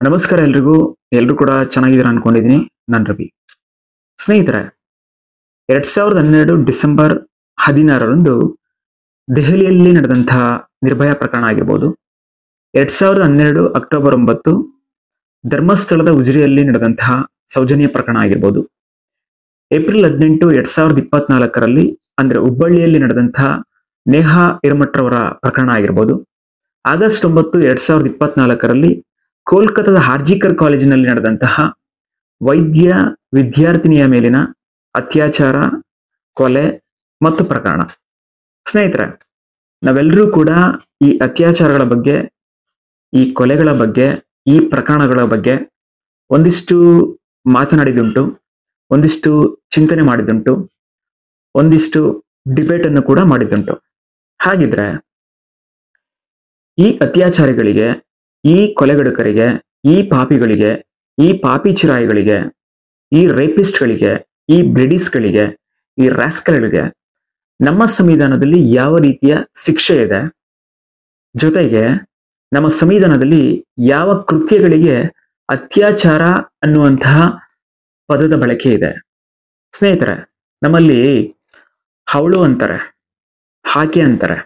ನಮಸ್ಕಾರ ಎಲ್ರಿಗೂ. ಎಲ್ರು ಕೂಡ ಚೆನ್ನಾಗಿದ್ದೀರಾ ಅನ್ಕೊಂಡಿದೀನಿ. ನಾನು ರವಿ. ಸ್ನೇಹಿತರೆ, 2012 ಡಿಸೆಂಬರ್ 16ರಂದು ದೆಹಲಿಯಲ್ಲಿ ನಡೆದಂತಹ ನಿರ್ಭಯ ಪ್ರಕರಣ ಆಗಿರ್ಬೋದು, 2012 ಅಕ್ಟೋಬರ್ 9 ಧರ್ಮಸ್ಥಳದ ಉಜಿರೆಯಲ್ಲಿ ನಡೆದಂತಹ ಸೌಜನ್ಯ ಪ್ರಕರಣ ಆಗಿರ್ಬೋದು, ಏಪ್ರಿಲ್ 18 2024ರಲ್ಲಿ ಅಂದ್ರೆ ಹುಬ್ಬಳ್ಳಿಯಲ್ಲಿ ನಡೆದಂತಹ ನೇಹಾ ಹಿರೇಮಠರವರ ಪ್ರಕರಣ ಆಗಿರ್ಬೋದು, ಆಗಸ್ಟ್ 9 2024ರಲ್ಲಿ ಕೋಲ್ಕತ್ತಾದ ಆರ್ಜಿಕರ್ ಕಾಲೇಜಿನಲ್ಲಿ ನಡೆದಂತಹ ವೈದ್ಯ ವಿದ್ಯಾರ್ಥಿನಿಯ ಮೇಲಿನ ಅತ್ಯಾಚಾರ, ಕೊಲೆ ಮತ್ತು ಪ್ರಕರಣ. ಸ್ನೇಹಿತರೆ, ನಾವೆಲ್ಲರೂ ಕೂಡ ಈ ಅತ್ಯಾಚಾರಗಳ ಬಗ್ಗೆ, ಈ ಕೊಲೆಗಳ ಬಗ್ಗೆ, ಈ ಪ್ರಕರಣಗಳ ಬಗ್ಗೆ ಒಂದಿಷ್ಟು ಮಾತನಾಡಿದುಂಟು, ಒಂದಿಷ್ಟು ಚಿಂತನೆ ಮಾಡಿದುಂಟು, ಒಂದಿಷ್ಟು ಡಿಬೇಟ್ ಅನ್ನು ಕೂಡ ಮಾಡಿದುಂಟು. ಹಾಗಿದ್ರೆ ಈ ಅತ್ಯಾಚಾರಿಗಳಿಗೆ, ಈ ಕೊಲೆಗಡುಕರಿಗೆ, ಈ ಪಾಪಿಗಳಿಗೆ, ಈ ಪಾಪಿ ಚಿರಾಯಿಗಳಿಗೆ, ಈ ರೇಪಿಸ್ಟ್ಗಳಿಗೆ, ಈ ಬ್ಲಿಡಿಸ್ಗಳಿಗೆ, ಈ ರಾಸ್ಕಲ್ಗಳಿಗೆ ನಮ್ಮ ಸಂವಿಧಾನದಲ್ಲಿ ಯಾವ ರೀತಿಯ ಶಿಕ್ಷೆ ಇದೆ, ಜೊತೆಗೆ ನಮ್ಮ ಸಂವಿಧಾನದಲ್ಲಿ ಯಾವ ಕೃತ್ಯಗಳಿಗೆ ಅತ್ಯಾಚಾರ ಅನ್ನುವಂತಹ ಪದದ ಬಳಕೆ ಇದೆ. ಸ್ನೇಹಿತರೆ, ನಮ್ಮಲ್ಲಿ ಅವಳು ಅಂತಾರೆ, ಆಕೆ ಅಂತಾರೆ,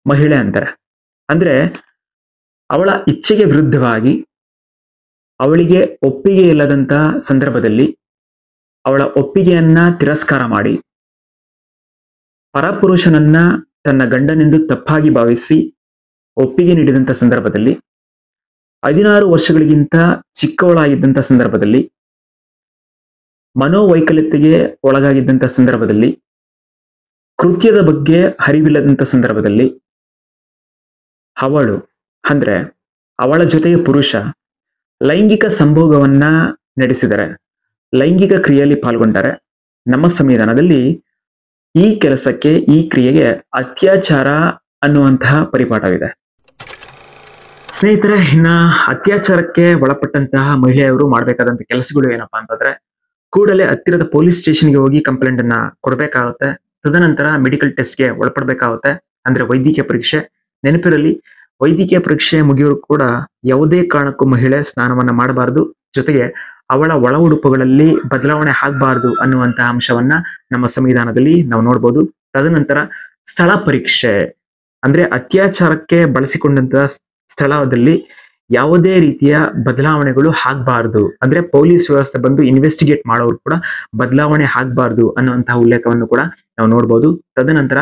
ಮಹಿಳೆ ಅಂತಾರೆ. ಅಂದ್ರೆ ಅವಳ ಇಚ್ಛೆಗೆ ವಿರುದ್ಧವಾಗಿ, ಅವಳಿಗೆ ಒಪ್ಪಿಗೆ ಇಲ್ಲದಂತಹ ಸಂದರ್ಭದಲ್ಲಿ, ಅವಳ ಒಪ್ಪಿಗೆಯನ್ನ ತಿರಸ್ಕಾರ ಮಾಡಿ, ಪರಪುರುಷನನ್ನ ತನ್ನ ಗಂಡನೆಂದು ತಪ್ಪಾಗಿ ಭಾವಿಸಿ ಒಪ್ಪಿಗೆ ನೀಡಿದಂಥ ಸಂದರ್ಭದಲ್ಲಿ, 16 ವರ್ಷಗಳಿಗಿಂತ ಚಿಕ್ಕವಳಾಗಿದ್ದಂಥ ಸಂದರ್ಭದಲ್ಲಿ, ಮನೋವೈಕಲ್ಯತೆಗೆ ಒಳಗಾಗಿದ್ದಂಥ ಸಂದರ್ಭದಲ್ಲಿ, ಕೃತ್ಯದ ಬಗ್ಗೆ ಅರಿವಿಲ್ಲದಂಥ ಸಂದರ್ಭದಲ್ಲಿ, ಅವಳು ಅಂದ್ರೆ ಅವಳ ಜೊತೆಗೆ ಪುರುಷ ಲೈಂಗಿಕ ಸಂಭೋಗವನ್ನ ನಡೆಸಿದರೆ, ಲೈಂಗಿಕ ಕ್ರಿಯೆಯಲ್ಲಿ ಪಾಲ್ಗೊಂಡರೆ, ನಮ್ಮ ಸಂವಿಧಾನದಲ್ಲಿ ಈ ಕೆಲಸಕ್ಕೆ, ಈ ಕ್ರಿಯೆಗೆ ಅತ್ಯಾಚಾರ ಅನ್ನುವಂತಹ ಪರಿಪಾಠವಿದೆ. ಸ್ನೇಹಿತರೆ, ಇನ್ನ ಅತ್ಯಾಚಾರಕ್ಕೆ ಒಳಪಟ್ಟಂತಹ ಮಹಿಳೆಯರು ಮಾಡಬೇಕಾದಂತ ಕೆಲಸಗಳು ಏನಪ್ಪಾ ಅಂತಂದ್ರೆ, ಕೂಡಲೇ ಹತ್ತಿರದ ಪೊಲೀಸ್ ಸ್ಟೇಷನ್ಗೆ ಹೋಗಿ ಕಂಪ್ಲೇಂಟ್ ಅನ್ನ ಕೊಡಬೇಕಾಗುತ್ತೆ. ತದನಂತರ ಮೆಡಿಕಲ್ ಟೆಸ್ಟ್ಗೆ ಒಳಪಡಬೇಕಾಗುತ್ತೆ, ಅಂದ್ರೆ ವೈದ್ಯಕೀಯ ಪರೀಕ್ಷೆ. ನೆನಪಿರಲಿ, ವೈದ್ಯಕೀಯ ಪರೀಕ್ಷೆ ಮುಗಿಯೋರು ಕೂಡ ಯಾವುದೇ ಕಾರಣಕ್ಕೂ ಮಹಿಳೆ ಸ್ನಾನವನ್ನ ಮಾಡಬಾರದು, ಜೊತೆಗೆ ಅವಳ ಒಳ ಉಡುಪುಗಳಲ್ಲಿ ಬದಲಾವಣೆ ಆಗಬಾರದು ಅನ್ನುವಂತಹ ಅಂಶವನ್ನ ನಮ್ಮ ಸಂವಿಧಾನದಲ್ಲಿ ನಾವು ನೋಡ್ಬೋದು. ತದನಂತರ ಸ್ಥಳ ಪರೀಕ್ಷೆ, ಅಂದ್ರೆ ಅತ್ಯಾಚಾರಕ್ಕೆ ಬಳಸಿಕೊಂಡಂತಹ ಸ್ಥಳದಲ್ಲಿ ಯಾವುದೇ ರೀತಿಯ ಬದಲಾವಣೆಗಳು ಆಗ್ಬಾರ್ದು, ಅಂದ್ರೆ ಪೊಲೀಸ್ ವ್ಯವಸ್ಥೆ ಬಂದು ಇನ್ವೆಸ್ಟಿಗೇಟ್ ಮಾಡೋರು ಕೂಡ ಬದಲಾವಣೆ ಆಗ್ಬಾರ್ದು ಅನ್ನುವಂತಹ ಉಲ್ಲೇಖವನ್ನು ಕೂಡ ನಾವು ನೋಡ್ಬೋದು. ತದನಂತರ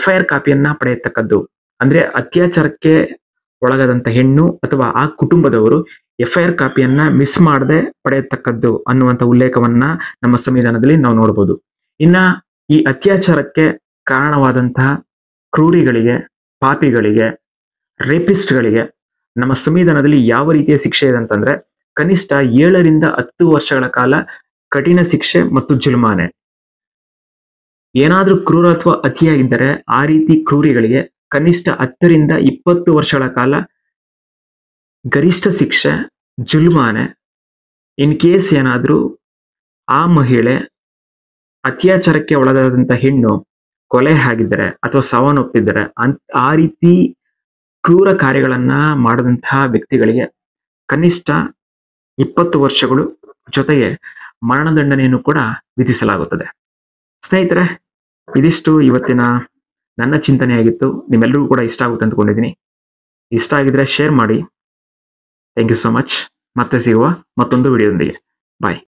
FIR ಕಾಪಿಯನ್ನ ಪಡೆಯತಕ್ಕದ್ದು, ಅಂದ್ರೆ ಅತ್ಯಾಚಾರಕ್ಕೆ ಒಳಗಾದಂತ ಹೆಣ್ಣು ಅಥವಾ ಆ ಕುಟುಂಬದವರು FIR ಕಾಪಿಯನ್ನ ಮಿಸ್ ಮಾಡದೆ ಪಡೆಯತಕ್ಕದ್ದು ಅನ್ನುವಂಥ ಉಲ್ಲೇಖವನ್ನ ನಮ್ಮ ಸಂವಿಧಾನದಲ್ಲಿ ನಾವು ನೋಡ್ಬೋದು. ಇನ್ನ ಈ ಅತ್ಯಾಚಾರಕ್ಕೆ ಕಾರಣವಾದಂತಹ ಕ್ರೂರಿಗಳಿಗೆ, ಪಾಪಿಗಳಿಗೆ, ರೇಪಿಸ್ಟ್ಗಳಿಗೆ ನಮ್ಮ ಸಂವಿಧಾನದಲ್ಲಿ ಯಾವ ರೀತಿಯ ಶಿಕ್ಷೆ ಇದೆ ಅಂತಂದ್ರೆ, ಕನಿಷ್ಠ 7 ರಿಂದ 10 ವರ್ಷಗಳ ಕಾಲ ಕಠಿಣ ಶಿಕ್ಷೆ ಮತ್ತು ಜುಲ್ಮಾನೆ. ಏನಾದ್ರೂ ಕ್ರೂರತ್ವ ಅತಿಯಾಗಿದ್ದರೆ ಆ ರೀತಿ ಕ್ರೂರಿಗಳಿಗೆ ಕನಿಷ್ಠ 10 ರಿಂದ 20 ವರ್ಷಗಳ ಕಾಲ ಗರಿಷ್ಠ ಶಿಕ್ಷೆ, ಜುಲ್ಮಾನೆ. ಇನ್ ಕೇಸ್ ಏನಾದ್ರೂ ಆ ಮಹಿಳೆ, ಅತ್ಯಾಚಾರಕ್ಕೆ ಒಳಗಾದಂತ ಹೆಣ್ಣು ಕೊಲೆ ಆಗಿದ್ದರೆ ಅಥವಾ ಸಾವನ್ನಪ್ಪಿದ್ದರೆ, ಆ ರೀತಿ ಕ್ರೂರ ಕಾರ್ಯಗಳನ್ನ ಮಾಡದಂತಹ ವ್ಯಕ್ತಿಗಳಿಗೆ ಕನಿಷ್ಠ 20 ವರ್ಷಗಳು, ಜೊತೆಗೆ ಮರಣದಂಡನೆಯನ್ನು ಕೂಡ ವಿಧಿಸಲಾಗುತ್ತದೆ. ಸ್ನೇಹಿತರೆ, ಇದಿಷ್ಟು ಇವತ್ತಿನ ನನ್ನ ಚಿಂತನೆಯಾಗಿತ್ತು. ನಿಮ್ಮೆಲ್ಲರಿಗೂ ಕೂಡ ಇಷ್ಟ ಆಗುತ್ತೆ ಅಂದ್ಕೊಂಡಿದ್ದೀನಿ. ಇಷ್ಟ ಆಗಿದ್ರೆ ಶೇರ್ ಮಾಡಿ. Thank you so much. ಮತ್ತೆ ಸಿಗುವ ಮತ್ತೊಂದು ವಿಡಿಯೋದೊಂದಿಗೆ. ಬಾಯ್.